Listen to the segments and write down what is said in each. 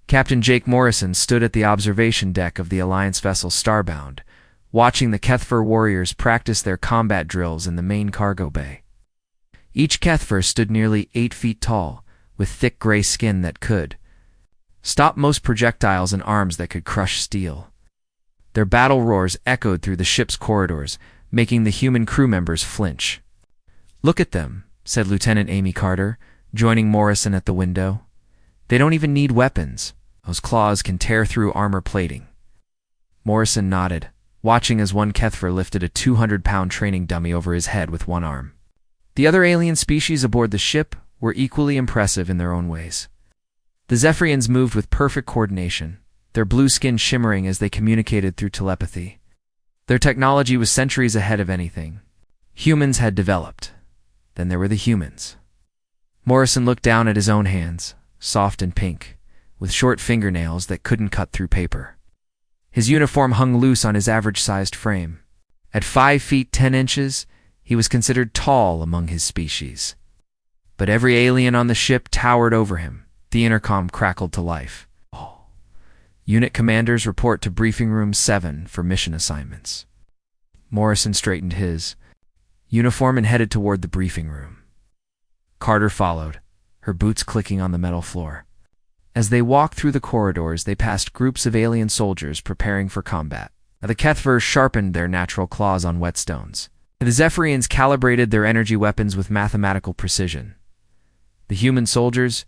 Captain Jake Morrison stood at the observation deck of the Alliance vessel Starbound, watching the HFY warriors practice their combat drills in the main cargo bay. Each HFY stood nearly 8 feet tall, with thick gray skin that could stop most projectiles and arms that could crush steel. Their battle roars echoed through the ship's corridors, making the human crew members flinch. "Look at them," said Lieutenant Amy Carter, joining Morrison at the window. "They don't even need weapons. Those claws can tear through armor plating." Morrison nodded, watching as one HFY lifted a 200-pound training dummy over his head with one arm. The other alien species aboard the ship were equally impressive in their own ways. The Zephyrians moved with perfect coordination, their blue skin shimmering as they communicated through telepathy. Their technology was centuries ahead of anything humans had developed. Then there were the humans. Morrison looked down at his own hands, soft and pink, with short fingernails that couldn't cut through paper. His uniform hung loose on his average-sized frame. At 5 feet 10 inches, he was considered tall among his species. But every alien on the ship towered over him. The intercom crackled to life. "Unit commanders report to Briefing Room 7 for mission assignments." Morrison straightened his uniform and headed toward the briefing room. Carter followed, her boots clicking on the metal floor. As they walked through the corridors, they passed groups of alien soldiers preparing for combat. The HFY sharpened their natural claws on whetstones. The Zephyrians calibrated their energy weapons with mathematical precision. The human soldiers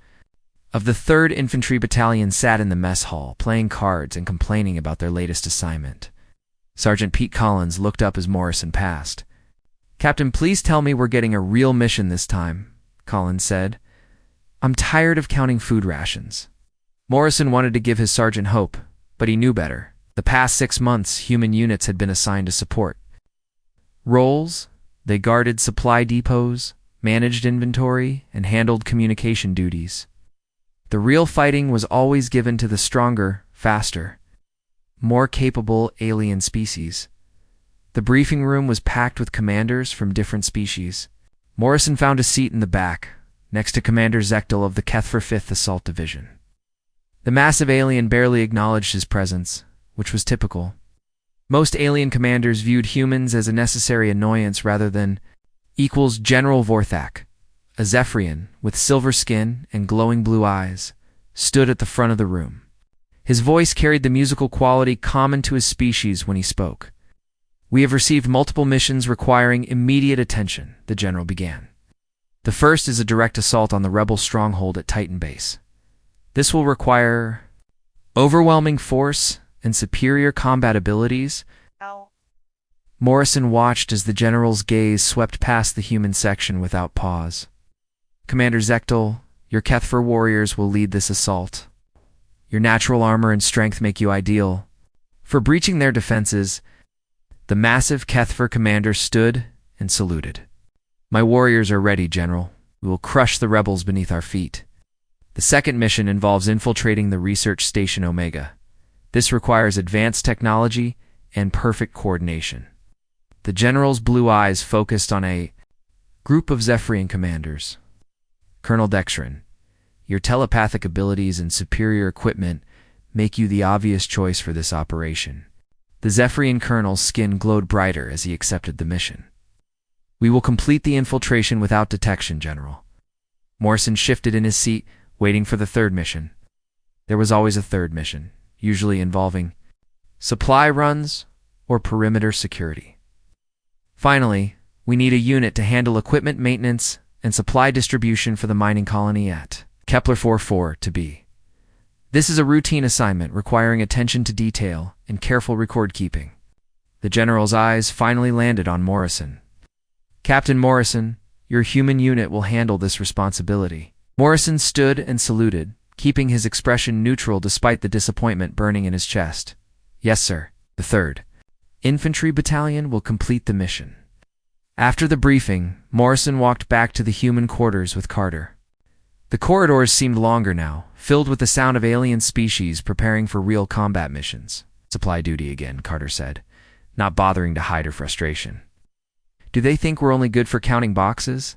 of the 3rd Infantry Battalion sat in the mess hall, playing cards and complaining about their latest assignment. Sergeant Pete Collins looked up as Morrison passed. "Captain, please tell me we're getting a real mission this time," Collins said. "I'm tired of counting food rations." Morrison wanted to give his sergeant hope, but he knew better. The past 6 months, human units had been assigned to support roles. They guarded supply depots, managed inventory, and handled communication duties. The real fighting was always given to the stronger, faster, more capable alien species. The briefing room was packed with commanders from different species. Morrison found a seat in the back, next to Commander Zechtel of the HFY 5th Assault Division. The massive alien barely acknowledged his presence, which was typical. Most alien commanders viewed humans as a necessary annoyance rather than equals. General Vorthak, a Zephyrian with silver skin and glowing blue eyes, stood at the front of the room. His voice carried the musical quality common to his species when he spoke. "We have received multiple missions requiring immediate attention," the general began. "The first is a direct assault on the rebel stronghold at Titan Base. This will require overwhelming force and superior combat abilities." Morrison watched as the general's gaze swept past the human section without pause. "Commander Zechtel, your HFY warriors will lead this assault. Your natural armor and strength make you ideal for breaching their defenses." The massive HFY commander stood and saluted. "My warriors are ready, General. We will crush the rebels beneath our feet." The second mission involves infiltrating the research station Omega. This requires advanced technology and perfect coordination. The general's blue eyes focused on a group of Zephyrian commanders. "Colonel Dextrin, your telepathic abilities and superior equipment make you the obvious choice for this operation." The Zephyrian colonel's skin glowed brighter as he accepted the mission. "We will complete the infiltration without detection, General." Morrison shifted in his seat, waiting for the third mission. There was always a third mission, usually involving supply runs or perimeter security. "Finally, we need a unit to handle equipment maintenance and supply distribution for the mining colony at Kepler 44 to be. This is a routine assignment requiring attention to detail and careful record-keeping." The general's eyes finally landed on Morrison. "Captain Morrison, your human unit will handle this responsibility." Morrison stood and saluted, keeping his expression neutral despite the disappointment burning in his chest. "Yes, sir. The 3rd Infantry Battalion will complete the mission." After the briefing, Morrison walked back to the human quarters with Carter. The corridors seemed longer now, filled with the sound of alien species preparing for real combat missions. "Supply duty again," Carter said, not bothering to hide her frustration. "Do they think we're only good for counting boxes?"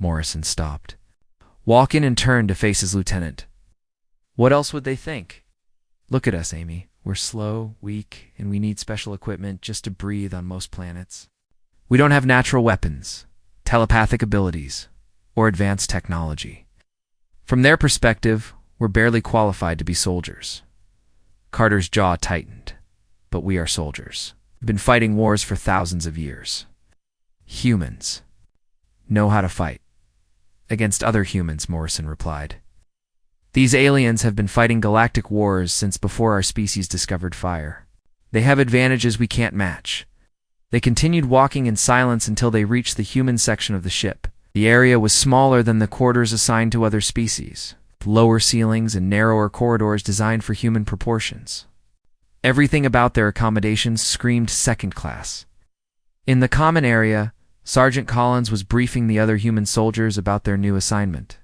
Morrison stopped. Walken and turned to face his lieutenant. What else would they think? Look at us, Amy. We're slow, weak, and we need special equipment just to breathe on most planets. We don't have natural weapons, telepathic abilities, or advanced technology. From their perspective, we're barely qualified to be soldiers. Carter's jaw tightened. But we are soldiers. We've been fighting wars for thousands of years. Humans know how to fight. Against other humans, Morrison replied. These aliens have been fighting galactic wars since before our species discovered fire. They have advantages we can't match. They continued walking in silence until they reached the human section of the ship. The area was smaller than the quarters assigned to other species, with lower ceilings and narrower corridors designed for human proportions. Everything about their accommodations screamed second class. In the common area, Sergeant Collins was briefing the other human soldiers about their new assignment.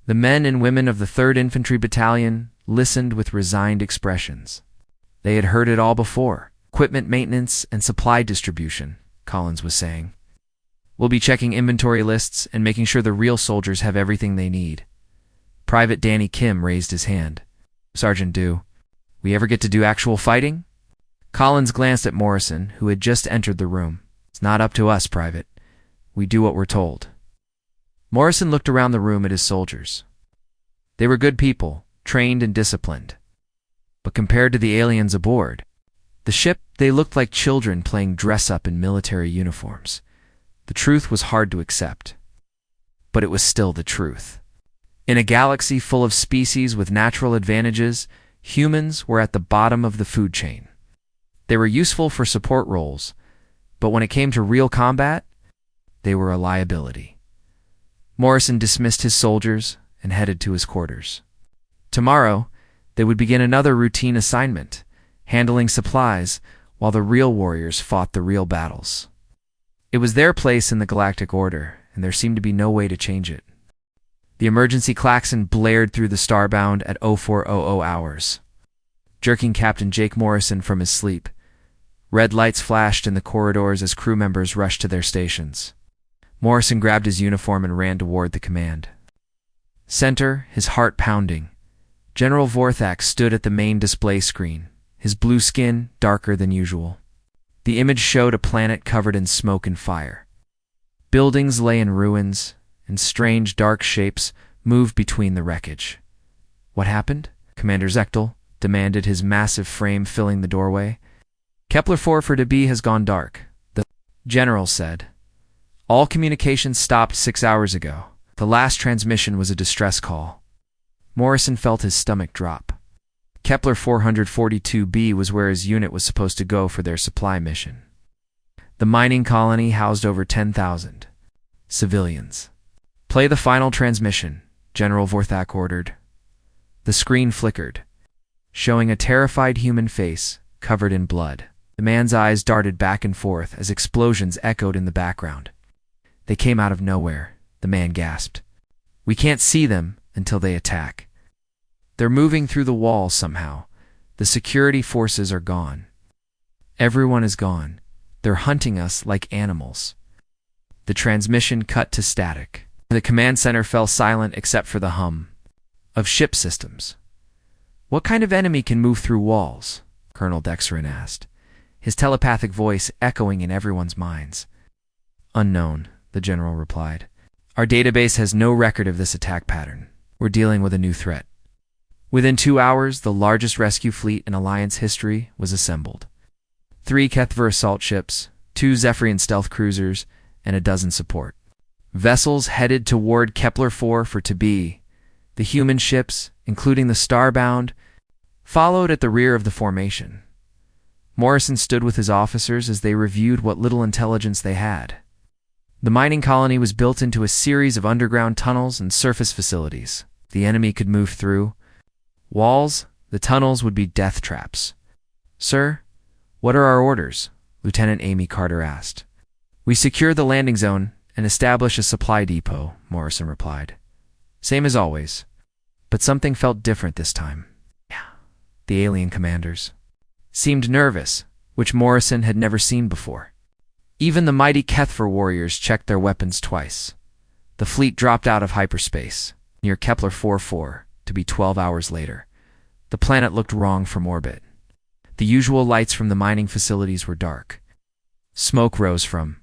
The men and women of the 3rd Infantry Battalion listened with resigned expressions. They had heard it all before. Equipment maintenance and supply distribution, Collins was saying. We'll be checking inventory lists and making sure the real soldiers have everything they need. Private Danny Kim raised his hand. Sergeant Do, we ever get to do actual fighting? Collins glanced at Morrison, who had just entered the room. It's not up to us, Private. We do what we're told. Morrison looked around the room at his soldiers. They were good people, trained and disciplined. But compared to the aliens aboard the ship, they looked like children playing dress-up in military uniforms. The truth was hard to accept. But it was still the truth. In a galaxy full of species with natural advantages, humans were at the bottom of the food chain. They were useful for support roles, but when it came to real combat, they were a liability. Morrison dismissed his soldiers and headed to his quarters. Tomorrow, they would begin another routine assignment, handling supplies while the real warriors fought the real battles. It was their place in the galactic order, and there seemed to be no way to change it. The emergency klaxon blared through the starbound at 0400 hours, jerking Captain Jake Morrison from his sleep. Red lights flashed in the corridors as crew members rushed to their stations. Morrison grabbed his uniform and ran toward the command center, his heart pounding. General Vorthak stood at the main display screen, his blue skin darker than usual. The image showed a planet covered in smoke and fire. Buildings lay in ruins, and strange dark shapes moved between the wreckage. What happened? Commander Zechtel demanded, his massive frame filling the doorway. Kepler-4 for DB has gone dark, the general said. All communications stopped 6 hours ago. The last transmission was a distress call. Morrison felt his stomach drop. Kepler 442b was where his unit was supposed to go for their supply mission. The mining colony housed over 10,000 civilians. Play the final transmission, General Vorthak ordered. The screen flickered, showing a terrified human face covered in blood. The man's eyes darted back and forth as explosions echoed in the background. They came out of nowhere, the man gasped. We can't see them until they attack. They're moving through the wall somehow. The security forces are gone. Everyone is gone. They're hunting us like animals. The transmission cut to static. The command center fell silent except for the hum of ship systems. What kind of enemy can move through walls? Colonel Dexterin asked, his telepathic voice echoing in everyone's minds. Unknown, the general replied. Our database has no record of this attack pattern. We're dealing with a new threat. Within 2 hours, the largest rescue fleet in Alliance history was assembled. 3 Kethver assault ships, 2 Zephyrian stealth cruisers, and a dozen support vessels headed toward Kepler-4 for Tabi. The human ships, including the Starbound, followed at the rear of the formation. Morrison stood with his officers as they reviewed what little intelligence they had. The mining colony was built into a series of underground tunnels and surface facilities the enemy could move through. Walls, the tunnels would be death traps. Sir, what are our orders? Lieutenant Amy Carter asked. We secure the landing zone and establish a supply depot, Morrison replied. Same as always. But something felt different this time. The alien commanders seemed nervous, which Morrison had never seen before. Even the mighty Kethver warriors checked their weapons twice. The fleet dropped out of hyperspace, near Kepler 4-4, to be 12 hours later. The planet looked wrong from orbit. The usual lights from the mining facilities were dark. Smoke rose from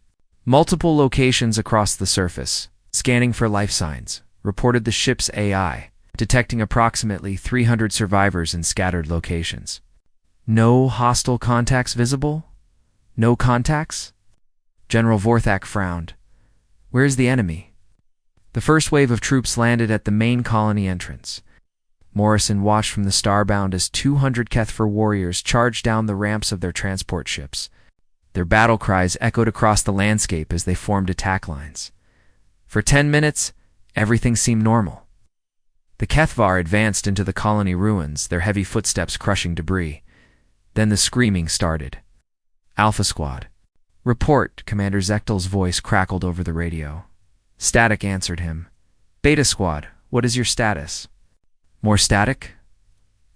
multiple locations across the surface. Scanning for life signs, reported the ship's AI, detecting approximately 300 survivors in scattered locations. No hostile contacts visible? No contacts? General Vorthak frowned. Where's the enemy? The first wave of troops landed at the main colony entrance. Morrison watched from the starbound as 200 Kethfer warriors charged down the ramps of their transport ships. Their battle cries echoed across the landscape as they formed attack lines. For 10 minutes, everything seemed normal. The Kethvar advanced into the colony ruins, their heavy footsteps crushing debris. Then the screaming started. Alpha Squad. Report, Commander Zechtel's voice crackled over the radio. Static answered him. Beta Squad, what is your status? More static?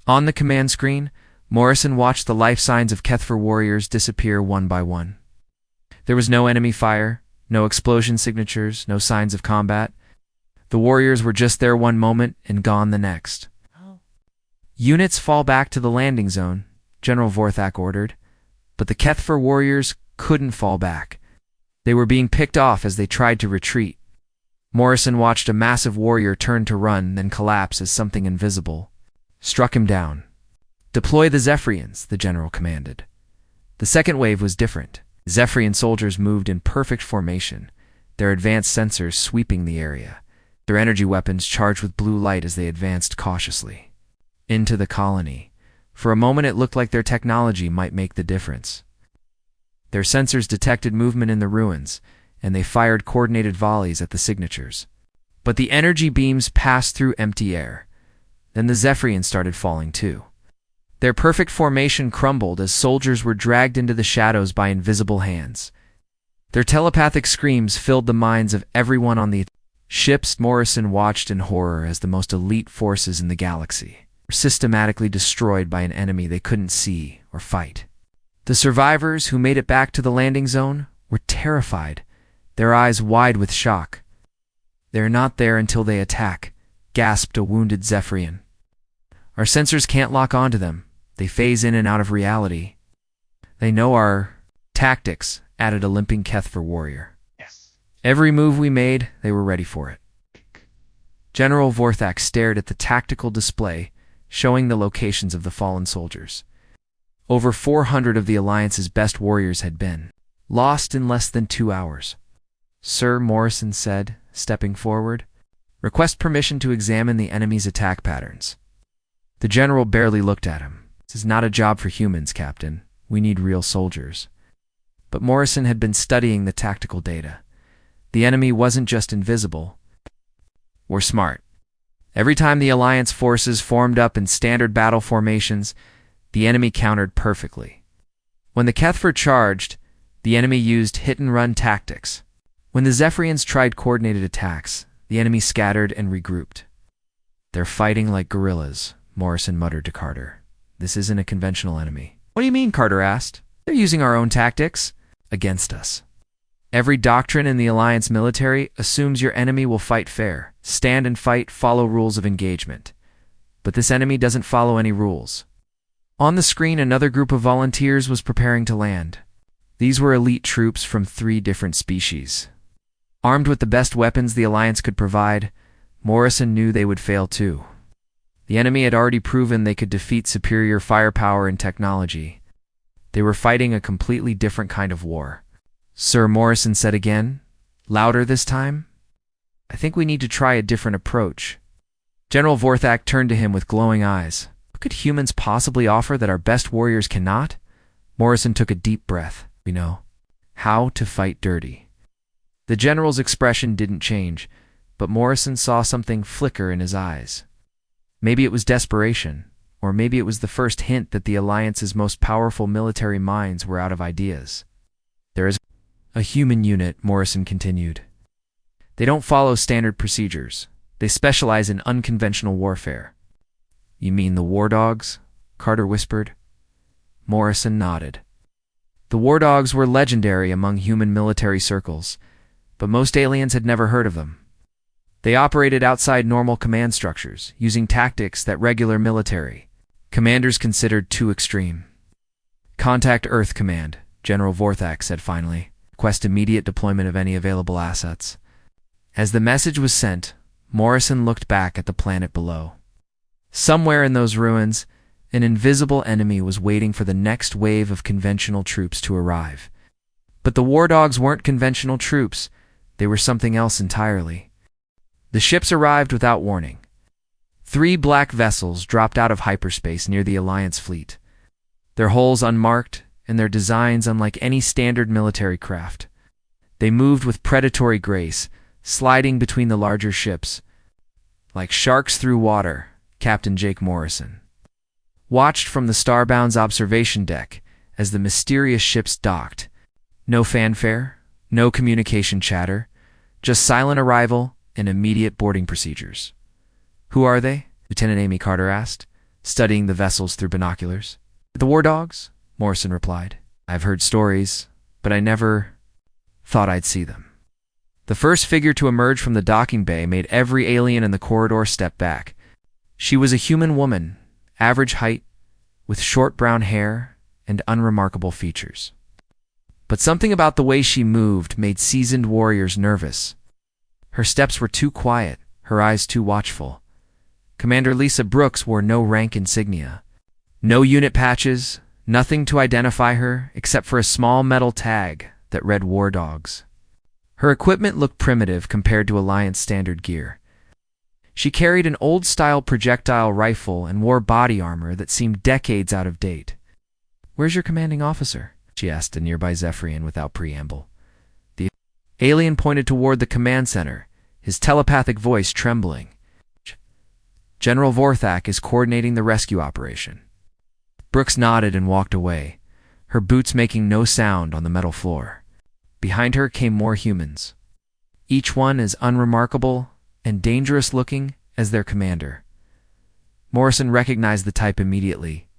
On the command screen, Morrison watched the life signs of Kethfer warriors disappear one by one. There was no enemy fire, no explosion signatures, no signs of combat. The warriors were just there one moment and gone the next. Units fall back to the landing zone, General Vorthak ordered, but the Kethfer warriors couldn't fall back. They were being picked off as they tried to retreat. Morrison watched a massive warrior turn to run, then collapse as something invisible struck him down. Deploy the Zephyrians, the general commanded. The second wave was different. Zephyrian soldiers moved in perfect formation, their advanced sensors sweeping the area, their energy weapons charged with blue light as they advanced cautiously into the colony. For a moment it looked like their technology might make the difference. Their sensors detected movement in the ruins, and they fired coordinated volleys at the signatures. But the energy beams passed through empty air. Then the Zephyrians started falling too. Their perfect formation crumbled as soldiers were dragged into the shadows by invisible hands. Their telepathic screams filled the minds of everyone on the ships. Morrison watched in horror as the most elite forces in the galaxy were systematically destroyed by an enemy they couldn't see or fight. The survivors who made it back to the landing zone were terrified, their eyes wide with shock. They're not there until they attack, gasped a wounded Zephyrian. Our sensors can't lock onto them. They phase in and out of reality. They know our tactics, added a limping Kethfer warrior. Yes. Every move we made, they were ready for it. General Vorthak stared at the tactical display, showing the locations of the fallen soldiers. Over 400 of the Alliance's best warriors had been lost in less than 2 hours. Sir, Morrison said, stepping forward. Request permission to examine the enemy's attack patterns. The general barely looked at him. This is not a job for humans, Captain. We need real soldiers. But Morrison had been studying the tactical data. The enemy wasn't just invisible. We're smart. Every time the Alliance forces formed up in standard battle formations, the enemy countered perfectly. When the Kethfer charged, the enemy used hit-and-run tactics. When the Zephyrians tried coordinated attacks, the enemy scattered and regrouped. They're fighting like guerrillas, Morrison muttered to Carter. This isn't a conventional enemy. What do you mean? Carter asked. They're using our own tactics against us. Every doctrine in the Alliance military assumes your enemy will fight fair, stand and fight, follow rules of engagement. But this enemy doesn't follow any rules. On the screen, another group of volunteers was preparing to land. These were elite troops from 3 different species. Armed with the best weapons the Alliance could provide, Morrison knew they would fail too. The enemy had already proven they could defeat superior firepower and technology. They were fighting a completely different kind of war. Sir, Morrison said again, louder this time. I think we need to try a different approach. General Vorthak turned to him with glowing eyes. What could humans possibly offer that our best warriors cannot? Morrison took a deep breath. We know how to fight dirty. The general's expression didn't change, but Morrison saw something flicker in his eyes. Maybe it was desperation, or maybe it was the first hint that the Alliance's most powerful military minds were out of ideas. There is a human unit, Morrison continued. They don't follow standard procedures. They specialize in unconventional warfare. You mean the War Dogs? Carter whispered. Morrison nodded. The War Dogs were legendary among human military circles, but most aliens had never heard of them. They operated outside normal command structures, using tactics that regular military commanders considered too extreme. "Contact Earth Command," General Vorthak said finally. "Request immediate deployment of any available assets." As the message was sent, Morrison looked back at the planet below. Somewhere in those ruins, an invisible enemy was waiting for the next wave of conventional troops to arrive. But the war dogs weren't conventional troops. They were something else entirely. The ships arrived without warning. 3 black vessels dropped out of hyperspace near the Alliance fleet, their hulls unmarked and their designs unlike any standard military craft. They moved with predatory grace, sliding between the larger ships. Like sharks through water, Captain Jake Morrison watched from the Starbound's observation deck as the mysterious ships docked. No fanfare, no communication chatter, just silent arrival and immediate boarding procedures. "Who are they?" Lieutenant Amy Carter asked, studying the vessels through binoculars. "The war dogs," Morrison replied. "I've heard stories, but I never thought I'd see them." The first figure to emerge from the docking bay made every alien in the corridor step back. She was a human woman, average height, with short brown hair and unremarkable features. But something about the way she moved made seasoned warriors nervous. Her steps were too quiet, her eyes too watchful. Commander Lisa Brooks wore no rank insignia, no unit patches, nothing to identify her except for a small metal tag that read War Dogs. Her equipment looked primitive compared to Alliance standard gear. She carried an old-style projectile rifle and wore body armor that seemed decades out of date. "Where's your commanding officer?" she asked a nearby Zephyrian without preamble. The alien pointed toward the command center, his telepathic voice trembling. "General Vorthak is coordinating the rescue operation." Brooks nodded and walked away, her boots making no sound on the metal floor. Behind her came more humans, each one as unremarkable and dangerous-looking as their commander. Morrison recognized the type immediately.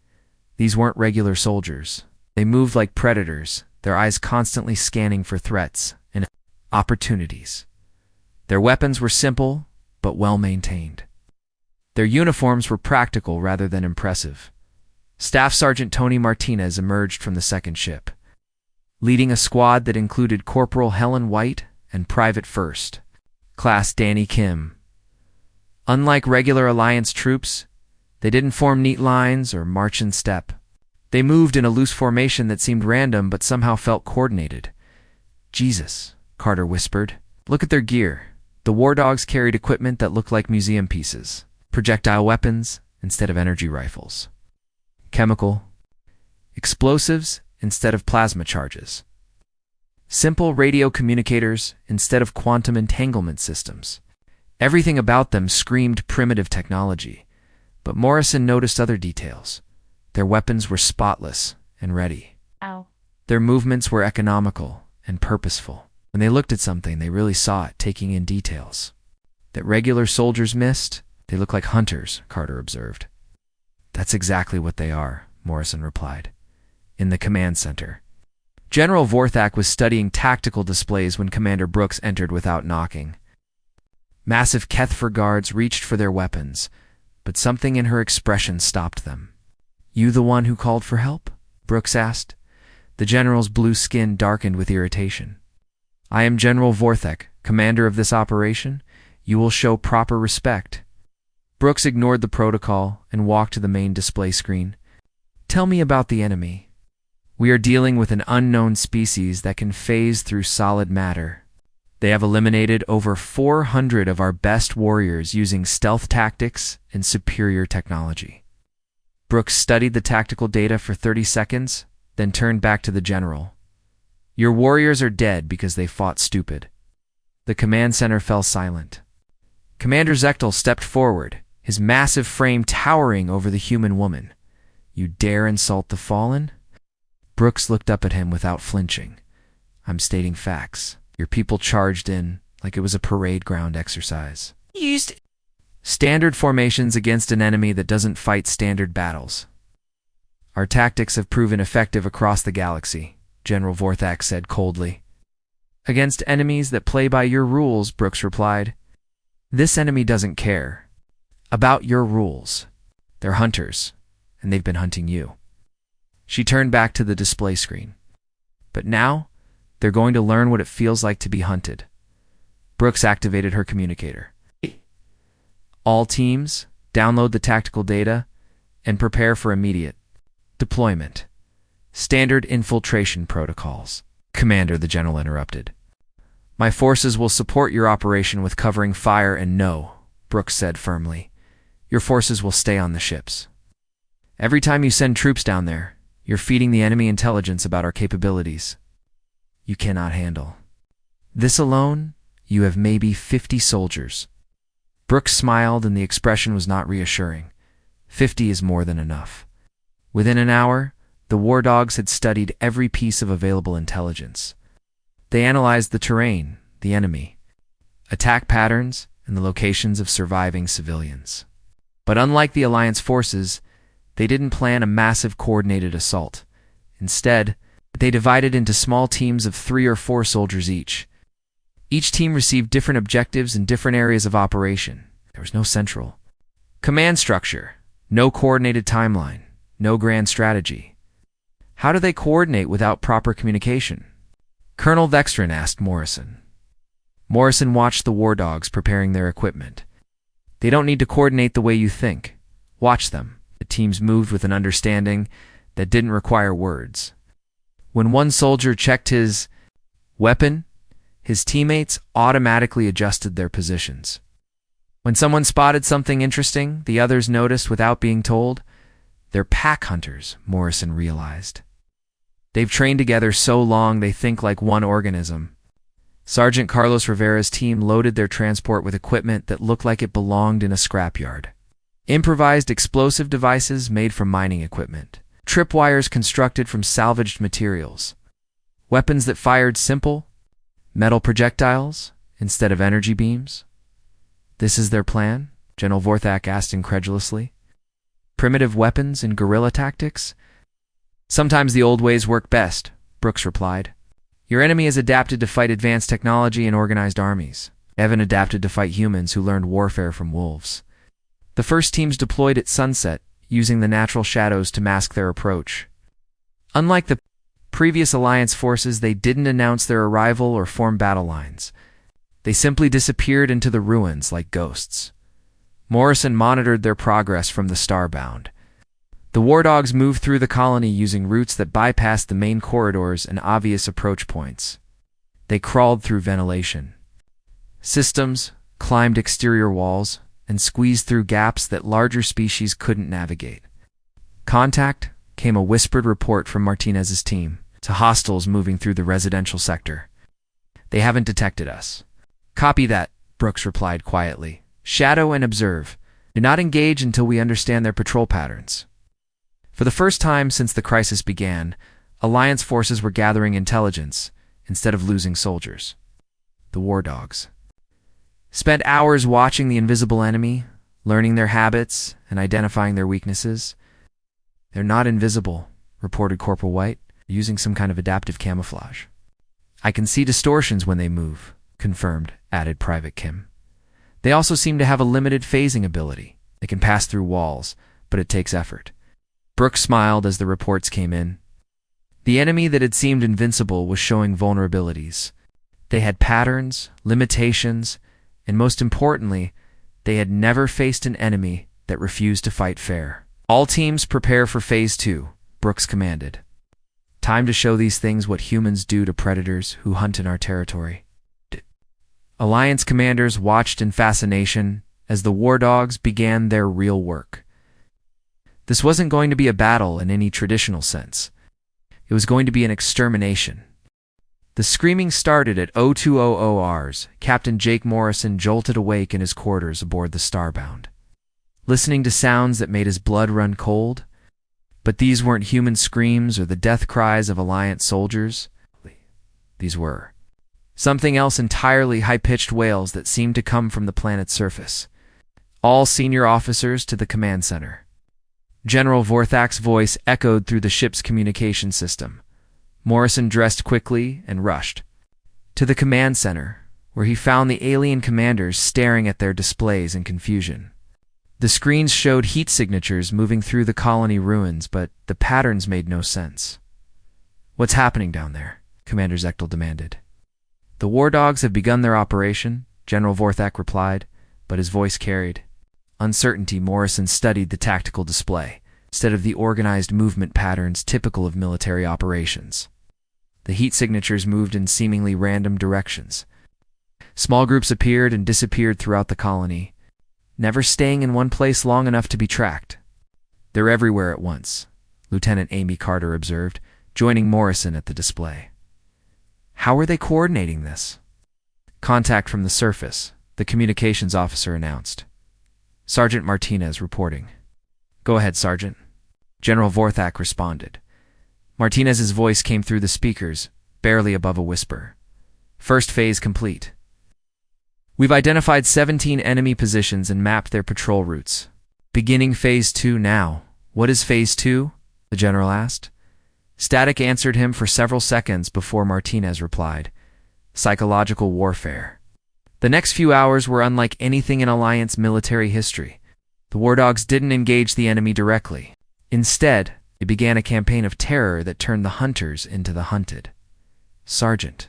These weren't regular soldiers. They moved like predators, their eyes constantly scanning for threats and opportunities. Their weapons were simple, but well-maintained. Their uniforms were practical rather than impressive. Staff Sergeant Tony Martinez emerged from the second ship, leading a squad that included Corporal Helen White and Private First Class Danny Kim. Unlike regular Alliance troops, they didn't form neat lines or march in step. They moved in a loose formation that seemed random but somehow felt coordinated. "Jesus," Carter whispered. "Look at their gear." The war dogs carried equipment that looked like museum pieces, projectile weapons instead of energy rifles, chemical explosives instead of plasma charges, simple radio communicators instead of quantum entanglement systems. Everything about them screamed primitive technology, but Morrison noticed other details. Their weapons were spotless and ready. Ow. Their movements were economical and purposeful. When they looked at something, they really saw it, taking in details that regular soldiers missed. "They look like hunters," Carter observed. "That's exactly what they are," Morrison replied. In the command center, General Vorthak was studying tactical displays when Commander Brooks entered without knocking. Massive Kethfer guards reached for their weapons, but something in her expression stopped them. "You the one who called for help?" Brooks asked. The general's blue skin darkened with irritation. "I am General Vorthak, commander of this operation. You will show proper respect." Brooks ignored the protocol and walked to the main display screen. "Tell me about the enemy." "We are dealing with an unknown species that can phase through solid matter. They have eliminated over 400 of our best warriors using stealth tactics and superior technology." Brooks studied the tactical data for 30 seconds, then turned back to the general. "Your warriors are dead because they fought stupid." The command center fell silent. Commander Zechtel stepped forward, his massive frame towering over the human woman. "You dare insult the fallen?" Brooks looked up at him without flinching. "I'm stating facts. Your people charged in like it was a parade ground exercise. Used standard formations against an enemy that doesn't fight standard battles. Our tactics have proven effective across the galaxy," General Vorthak said coldly. "Against enemies that play by your rules," Brooks replied. This enemy doesn't care about your rules. They're hunters, and they've been hunting you. She turned back to the display screen. But now, they're going to learn what it feels like to be hunted. Brooks activated her communicator. All teams, download the tactical data and prepare for immediate deployment. Standard infiltration protocols. Commander, the general interrupted. My forces will support your operation with covering fire and no, Brooks said firmly. Your forces will stay on the ships. Every time you send troops down there, you're feeding the enemy intelligence about our capabilities. You cannot handle. This alone, you have maybe 50 soldiers. Brooks smiled and the expression was not reassuring. 50 is more than enough. Within an hour, the war dogs had studied every piece of available intelligence. They analyzed the terrain, the enemy, attack patterns, and the locations of surviving civilians. But unlike the Alliance forces, they didn't plan a massive coordinated assault. Instead, they divided into small teams of 3 or 4 soldiers each. Each team received different objectives in different areas of operation. There was no central command structure, no coordinated timeline, no grand strategy. How do they coordinate without proper communication? Colonel Vextron asked Morrison. Morrison watched the war dogs preparing their equipment. They don't need to coordinate the way you think. Watch them. The teams moved with an understanding that didn't require words. When one soldier checked his weapon, his teammates automatically adjusted their positions. When someone spotted something interesting the others noticed without being told, they're pack hunters, Morrison realized. They've trained together so long they think like one organism. Sergeant Carlos Rivera's team loaded their transport with equipment that looked like it belonged in a scrapyard. Improvised explosive devices made from mining equipment. Tripwires constructed from salvaged materials. Weapons that fired simple, metal projectiles instead of energy beams. This is their plan? General Vorthak asked incredulously. Primitive weapons and guerrilla tactics? Sometimes the old ways work best, Brooks replied. Your enemy has adapted to fight advanced technology and organized armies. Evan adapted to fight humans who learned warfare from wolves. The first teams deployed at sunset, using the natural shadows to mask their approach. Unlike the previous Alliance forces, they didn't announce their arrival or form battle lines. They simply disappeared into the ruins like ghosts. Morrison monitored their progress from the starbound. The war dogs moved through the colony using routes that bypassed the main corridors and obvious approach points. They crawled through ventilation systems, climbed exterior walls, and squeezed through gaps that larger species couldn't navigate. Contact, came a whispered report from Martinez's team, to hostiles moving through the residential sector. They haven't detected us. Copy that, Brooks replied quietly. Shadow and observe. Do not engage until we understand their patrol patterns. For the first time since the crisis began, Alliance forces were gathering intelligence instead of losing soldiers. The war dogs spent hours watching the invisible enemy, learning their habits and identifying their weaknesses. They're not invisible, reported Corporal White, using some kind of adaptive camouflage. I can see distortions when they move, confirmed, added Private Kim. They also seem to have a limited phasing ability. They can pass through walls, but it takes effort. Brooks smiled as the reports came in. The enemy that had seemed invincible was showing vulnerabilities. They had patterns, limitations, and most importantly, they had never faced an enemy that refused to fight fair. All teams prepare for Phase 2, Brooks commanded. Time to show these things what humans do to predators who hunt in our territory. Alliance commanders watched in fascination as the war dogs began their real work. This wasn't going to be a battle in any traditional sense. It was going to be an extermination. The screaming started at 0200 hours. Captain Jake Morrison jolted awake in his quarters aboard the Starbound, listening to sounds that made his blood run cold. But these weren't human screams or the death cries of Alliance soldiers. These were something else entirely, high-pitched wails that seemed to come from the planet's surface. All senior officers to the command center. General Vorthak's voice echoed through the ship's communication system. Morrison dressed quickly and rushed to the command center, where he found the alien commanders staring at their displays in confusion. The screens showed heat signatures moving through the colony ruins, but the patterns made no sense. "What's happening down there?" Commander Zechtel demanded. "The war dogs have begun their operation," General Vorthak replied, but his voice carried uncertainty. Morrison studied the tactical display, instead of the organized movement patterns typical of military operations. The heat signatures moved in seemingly random directions. Small groups appeared and disappeared throughout the colony, never staying in one place long enough to be tracked. "They're everywhere at once," Lieutenant Amy Carter observed, joining Morrison at the display. "How are they coordinating this?" "Contact from the surface," the communications officer announced. "Sergeant Martinez reporting." "Go ahead, Sergeant." General Vorthak responded. Martinez's voice came through the speakers, barely above a whisper. "First phase complete. We've identified 17 enemy positions and mapped their patrol routes. Beginning Phase 2 now." "What is Phase 2? The general asked. Static answered him for several seconds before Martinez replied. "Psychological warfare." The next few hours were unlike anything in Alliance military history. The war dogs didn't engage the enemy directly. Instead, it began a campaign of terror that turned the hunters into the hunted. Sergeant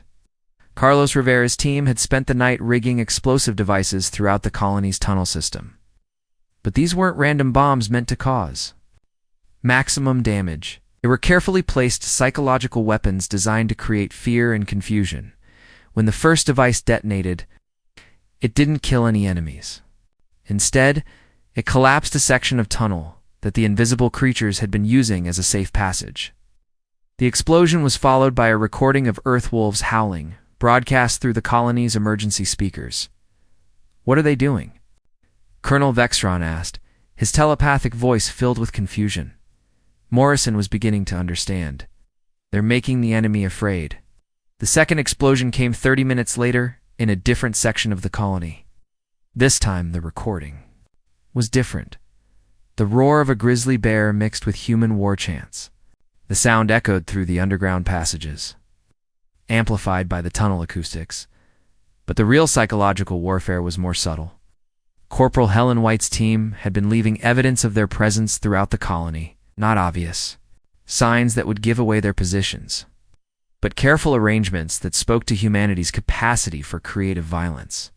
Carlos Rivera's team had spent the night rigging explosive devices throughout the colony's tunnel system. But these weren't random bombs meant to cause maximum damage. They were carefully placed psychological weapons designed to create fear and confusion. When the first device detonated, it didn't kill any enemies. Instead, it collapsed a section of tunnel that the invisible creatures had been using as a safe passage. The explosion was followed by a recording of earth wolves howling, broadcast through the colony's emergency speakers. "What are they doing?" Colonel Vexron asked, his telepathic voice filled with confusion. Morrison was beginning to understand. "They're making the enemy afraid." The second explosion came 30 minutes later in a different section of the colony. This time, the recording was different. The roar of a grizzly bear mixed with human war chants. The sound echoed through the underground passages, amplified by the tunnel acoustics. But the real psychological warfare was more subtle. Corporal Helen White's team had been leaving evidence of their presence throughout the colony, not obvious signs that would give away their positions, but careful arrangements that spoke to humanity's capacity for creative violence.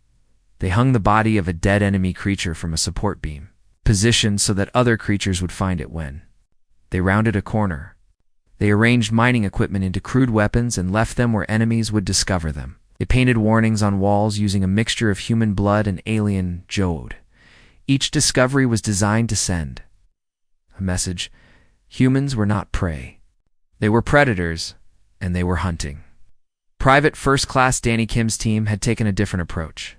They hung the body of a dead enemy creature from a support beam, positioned so that other creatures would find it when they rounded a corner. They arranged mining equipment into crude weapons and left them where enemies would discover them. They painted warnings on walls using a mixture of human blood and alien jode. Each discovery was designed to send a message. Humans were not prey. They were predators, and they were hunting. Private First Class Danny Kim's team had taken a different approach.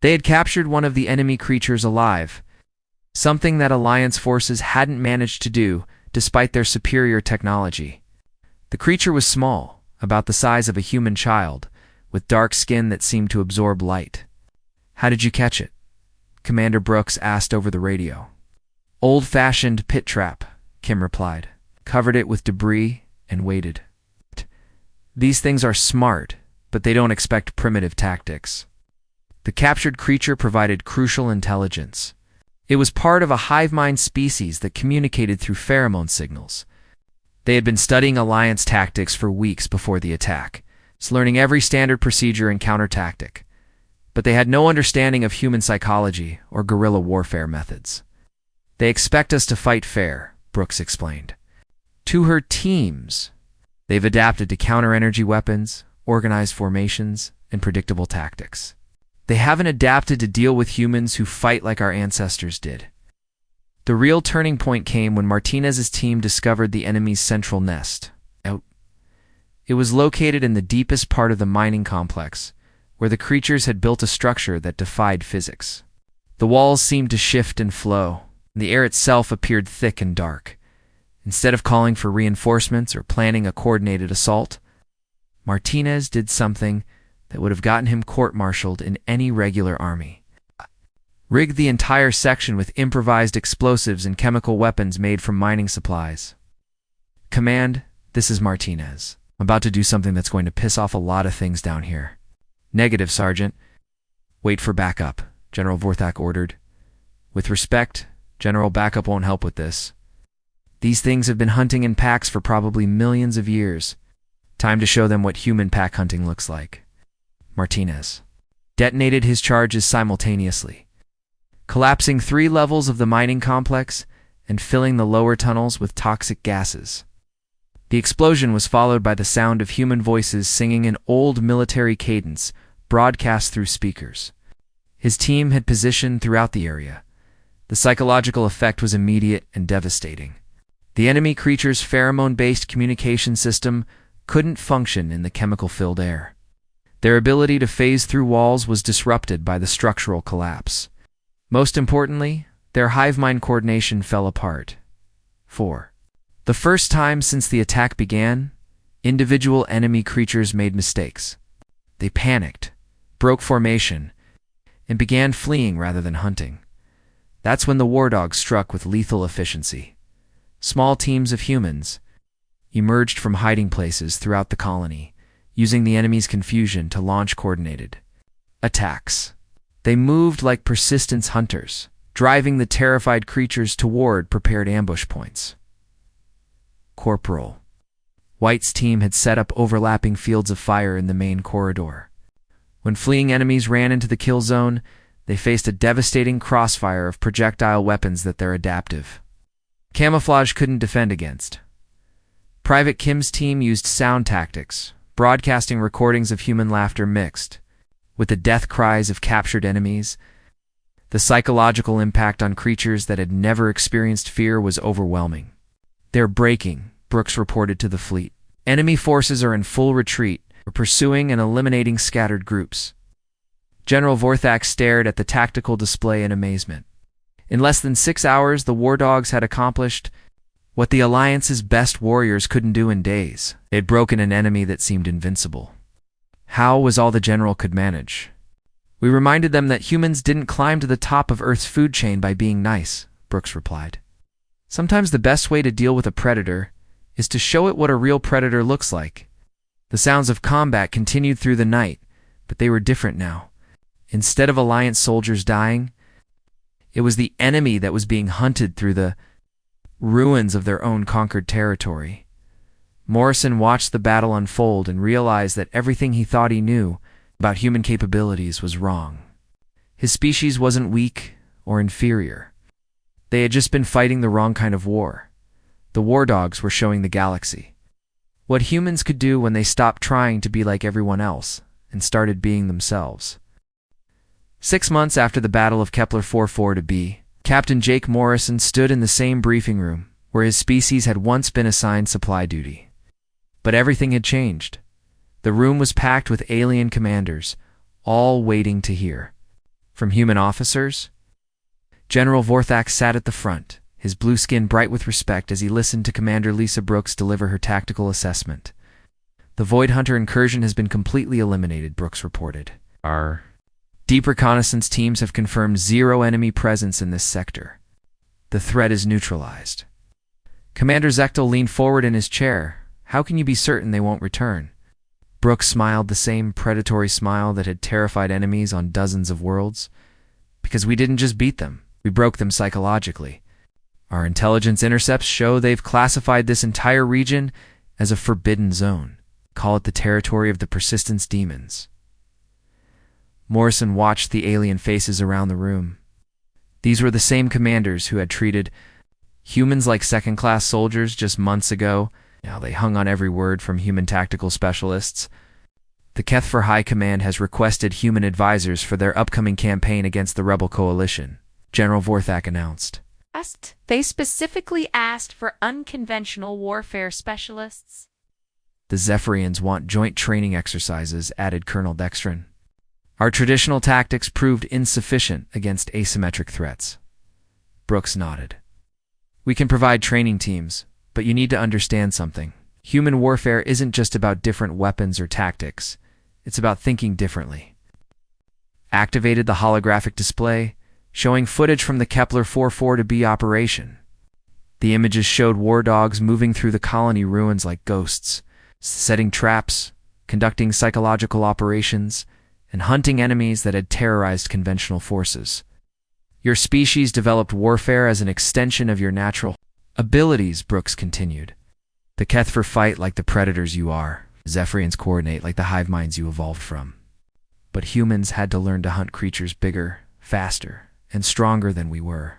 They had captured one of the enemy creatures alive, something that Alliance forces hadn't managed to do despite their superior technology. The creature was small, about the size of a human child, with dark skin that seemed to absorb light. "How did you catch it?" Commander Brooks asked over the radio. "Old-fashioned pit trap," Kim replied. "Covered it with debris and waited." "These things are smart, but they don't expect primitive tactics." The captured creature provided crucial intelligence. It was part of a hive mind species that communicated through pheromone signals. They had been studying Alliance tactics for weeks before the attack, learning every standard procedure and counter-tactic. But they had no understanding of human psychology or guerrilla warfare methods. "They expect us to fight fair," Brooks explained. "To her teams, they've adapted to counter-energy weapons, organized formations, and predictable tactics. They haven't adapted to deal with humans who fight like our ancestors did." The real turning point came when Martinez's team discovered the enemy's central nest. It was located in the deepest part of the mining complex, where the creatures had built a structure that defied physics. The walls seemed to shift and flow, and the air itself appeared thick and dark. Instead of calling for reinforcements or planning a coordinated assault, Martinez did something that would have gotten him court-martialed in any regular army. Rigged the entire section with improvised explosives and chemical weapons made from mining supplies. "Command, this is Martinez. I'm about to do something that's going to piss off a lot of things down here." Negative, Sergeant. Wait for backup, General Vorthak ordered. With respect, General, backup won't help with this. These things have been hunting in packs for probably millions of years. Time to show them what human pack hunting looks like. Martinez detonated his charges simultaneously, collapsing 3 levels of the mining complex and filling the lower tunnels with toxic gases. The explosion was followed by the sound of human voices singing an old military cadence broadcast through speakers. His team had positioned throughout the area. The psychological effect was immediate and devastating. The enemy creature's pheromone-based communication system couldn't function in the chemical-filled air. Their ability to phase through walls was disrupted by the structural collapse. Most importantly, their hive mind coordination fell apart. 4. The first time since the attack began, individual enemy creatures made mistakes. They panicked, broke formation, and began fleeing rather than hunting. That's when the war dogs struck with lethal efficiency. Small teams of humans emerged from hiding places throughout the colony, using the enemy's confusion to launch coordinated attacks. They moved like persistence hunters, driving the terrified creatures toward prepared ambush points. Corporal White's team had set up overlapping fields of fire in the main corridor. When fleeing enemies ran into the kill zone, they faced a devastating crossfire of projectile weapons that they're adaptive. Camouflage couldn't defend against. Private Kim's team used sound tactics, broadcasting recordings of human laughter mixed with the death cries of captured enemies. The psychological impact on creatures that had never experienced fear was overwhelming. "They're breaking," Brooks reported to the fleet. "Enemy forces are in full retreat, pursuing and eliminating scattered groups." General Vorthak stared at the tactical display in amazement. In less than 6 hours, the war dogs had accomplished what the Alliance's best warriors couldn't do in days. They had broken an enemy that seemed invincible. How was all the general could manage? "We reminded them that humans didn't climb to the top of Earth's food chain by being nice," Brooks replied. "Sometimes the best way to deal with a predator is to show it what a real predator looks like." The sounds of combat continued through the night, but they were different now. Instead of Alliance soldiers dying, it was the enemy that was being hunted through the ruins of their own conquered territory. Morrison watched the battle unfold and realized that everything he thought he knew about human capabilities was wrong. His species wasn't weak or inferior. They had just been fighting the wrong kind of war. The war dogs were showing the galaxy what humans could do when they stopped trying to be like everyone else and started being themselves. 6 months after the Battle of Kepler 44b, Captain Jake Morrison stood in the same briefing room where his species had once been assigned supply duty. But everything had changed. The room was packed with alien commanders, all waiting to hear. From human officers? General Vorthak sat at the front, his blue skin bright with respect as he listened to Commander Lisa Brooks deliver her tactical assessment. "The Void Hunter incursion has been completely eliminated," Brooks reported. "Our deep reconnaissance teams have confirmed 0 enemy presence in this sector. The threat is neutralized." Commander Zechtel leaned forward in his chair. "How can you be certain they won't return?" Brooks smiled the same predatory smile that had terrified enemies on dozens of worlds. "Because we didn't just beat them, we broke them psychologically. Our intelligence intercepts show they've classified this entire region as a forbidden zone. Call it the territory of the persistence demons." Morrison watched the alien faces around the room. These were the same commanders who had treated humans like second-class soldiers just months ago. Now they hung on every word from human tactical specialists. "The HFY High Command has requested human advisors for their upcoming campaign against the rebel coalition," General Vorthak announced. They specifically asked for unconventional warfare specialists. "The Zephyrians want joint training exercises," added Colonel Dextrin. "Our traditional tactics proved insufficient against asymmetric threats." Brooks nodded. "We can provide training teams, but you need to understand something. Human warfare isn't just about different weapons or tactics. It's about thinking differently." Activated the holographic display, showing footage from the Kepler 44b operation. The images showed war dogs moving through the colony ruins like ghosts, setting traps, conducting psychological operations, and hunting enemies that had terrorized conventional forces. Your species developed warfare as an extension of your natural abilities, Brooks continued. The Kethfer fight like the predators you are. Zephyrians coordinate like the hive minds you evolved from. But humans had to learn to hunt creatures bigger, faster, and stronger than we were.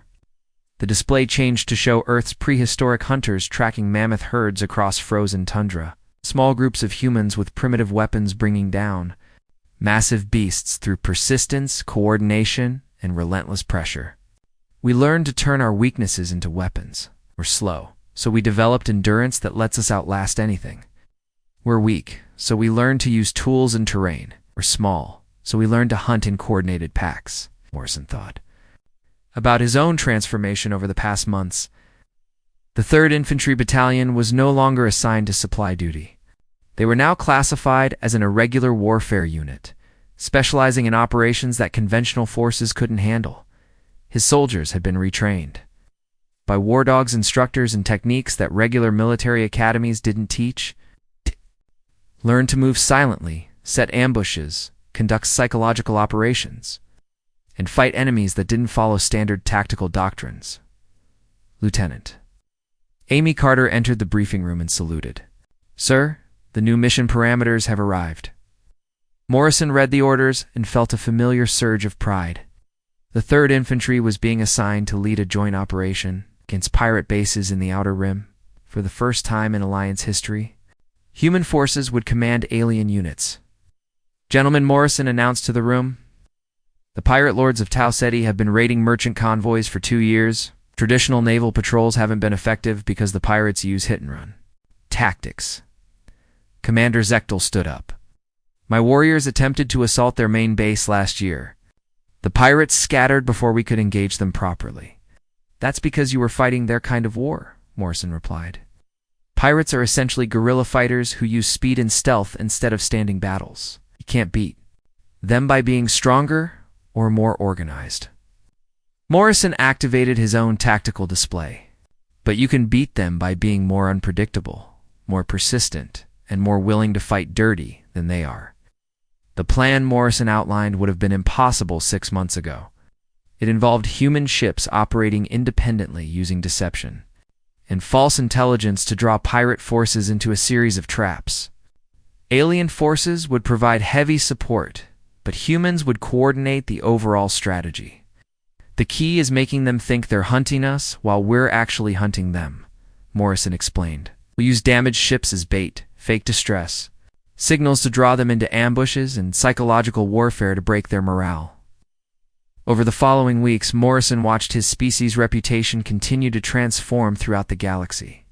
The display changed to show Earth's prehistoric hunters tracking mammoth herds across frozen tundra, small groups of humans with primitive weapons bringing down massive beasts through persistence, coordination, and relentless pressure. We learned to turn our weaknesses into weapons. We're slow, so we developed endurance that lets us outlast anything. We're weak, so we learned to use tools and terrain. We're small, so we learned to hunt in coordinated packs, Morrison thought. About his own transformation over the past months, the 3rd Infantry Battalion was no longer assigned to supply duty. They were now classified as an irregular warfare unit, specializing in operations that conventional forces couldn't handle. His soldiers had been retrained by War Dogs instructors and techniques that regular military academies didn't teach. Learn to move silently, set ambushes, conduct psychological operations, and fight enemies that didn't follow standard tactical doctrines. Lieutenant Amy Carter entered the briefing room and saluted. Sir, the new mission parameters have arrived. Morrison read the orders and felt a familiar surge of pride. The 3rd Infantry was being assigned to lead a joint operation against pirate bases in the Outer Rim. For the first time in Alliance history, human forces would command alien units. Gentleman, Morrison announced to the room, the pirate lords of Tau Ceti have been raiding merchant convoys for 2 years. Traditional naval patrols haven't been effective because the pirates use hit-and-run tactics. Commander Zechtel stood up. My warriors attempted to assault their main base last year. The pirates scattered before we could engage them properly. That's because you were fighting their kind of war, Morrison replied. Pirates are essentially guerrilla fighters who use speed and stealth instead of standing battles. You can't beat them by being stronger or more organized. Morrison activated his own tactical display. But you can beat them by being more unpredictable, more persistent, and more willing to fight dirty than they are. The plan Morrison outlined would have been impossible 6 months ago. It involved human ships operating independently using deception and false intelligence to draw pirate forces into a series of traps. Alien forces would provide heavy support, but humans would coordinate the overall strategy. The key is making them think they're hunting us while we're actually hunting them, Morrison explained. We use damaged ships as bait, fake distress, signals to draw them into ambushes, and psychological warfare to break their morale. Over the following weeks, Morrison watched his species' reputation continue to transform throughout the galaxy.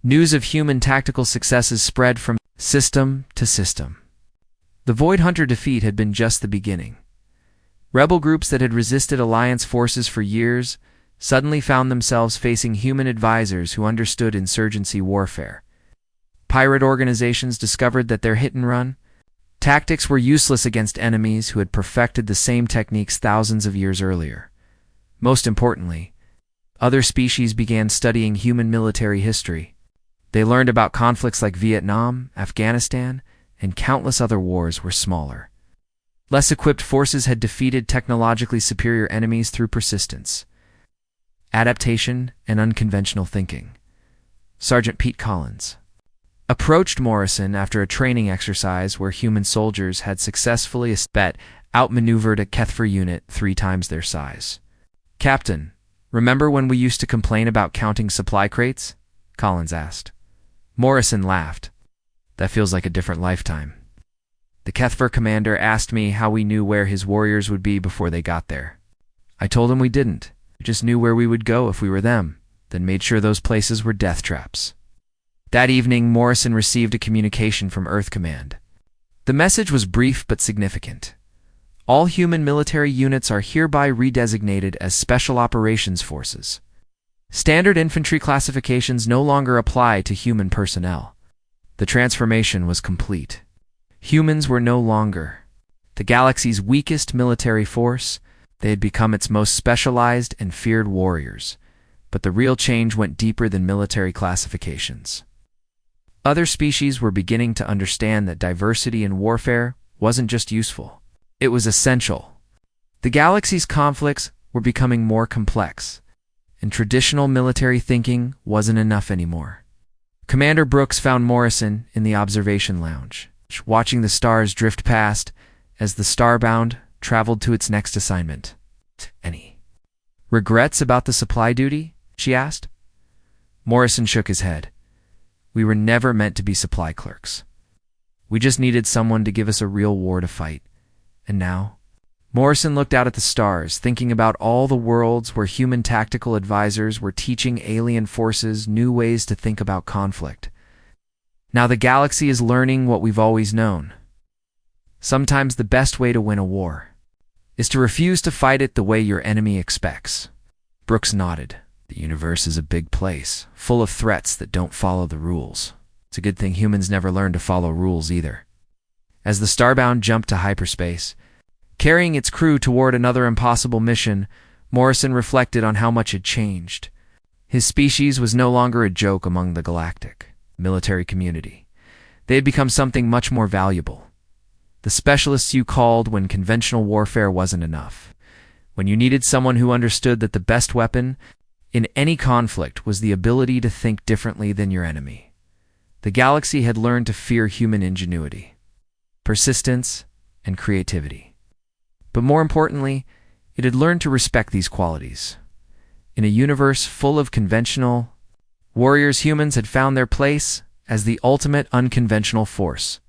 News of human tactical successes spread from system to system. The Void Hunter defeat had been just the beginning. Rebel groups that had resisted Alliance forces for years suddenly found themselves facing human advisors who understood insurgency warfare. Pirate organizations discovered that their hit-and-run tactics were useless against enemies who had perfected the same techniques thousands of years earlier. Most importantly, other species began studying human military history. They learned about conflicts like Vietnam, Afghanistan, and countless other wars were smaller. Less equipped forces had defeated technologically superior enemies through persistence, adaptation, and unconventional thinking. Sergeant Pete Collins approached Morrison after a training exercise where human soldiers had successfully outmaneuvered a Kethfer unit 3 times their size. Captain, remember when we used to complain about counting supply crates? Collins asked. Morrison laughed. That feels like a different lifetime. The Kethfer commander asked me how we knew where his warriors would be before they got there. I told him we didn't. We just knew where we would go if we were them, then made sure those places were death traps. That evening, Morrison received a communication from Earth Command. The message was brief but significant. All human military units are hereby redesignated as Special Operations Forces. Standard infantry classifications no longer apply to human personnel. The transformation was complete. Humans were no longer the galaxy's weakest military force. They had become its most specialized and feared warriors. But the real change went deeper than military classifications. Other species were beginning to understand that diversity in warfare wasn't just useful. It was essential. The galaxy's conflicts were becoming more complex, and traditional military thinking wasn't enough anymore. Commander Brooks found Morrison in the observation lounge, watching the stars drift past as the Starbound traveled to its next assignment. Any regrets about the supply duty? She asked. Morrison shook his head. We were never meant to be supply clerks. We just needed someone to give us a real war to fight. And now? Morrison looked out at the stars, thinking about all the worlds where human tactical advisors were teaching alien forces new ways to think about conflict. Now the galaxy is learning what we've always known. Sometimes the best way to win a war is to refuse to fight it the way your enemy expects. Brooks nodded. The universe is a big place, full of threats that don't follow the rules. It's a good thing humans never learned to follow rules either. As the Starbound jumped to hyperspace, carrying its crew toward another impossible mission, Morrison reflected on how much had changed. His species was no longer a joke among the galactic military community. They had become something much more valuable. The specialists you called when conventional warfare wasn't enough. When you needed someone who understood that the best weapon in any conflict was the ability to think differently than your enemy. The galaxy had learned to fear human ingenuity, persistence, and creativity. But more importantly, it had learned to respect these qualities. In a universe full of conventional warriors, humans had found their place as the ultimate unconventional force.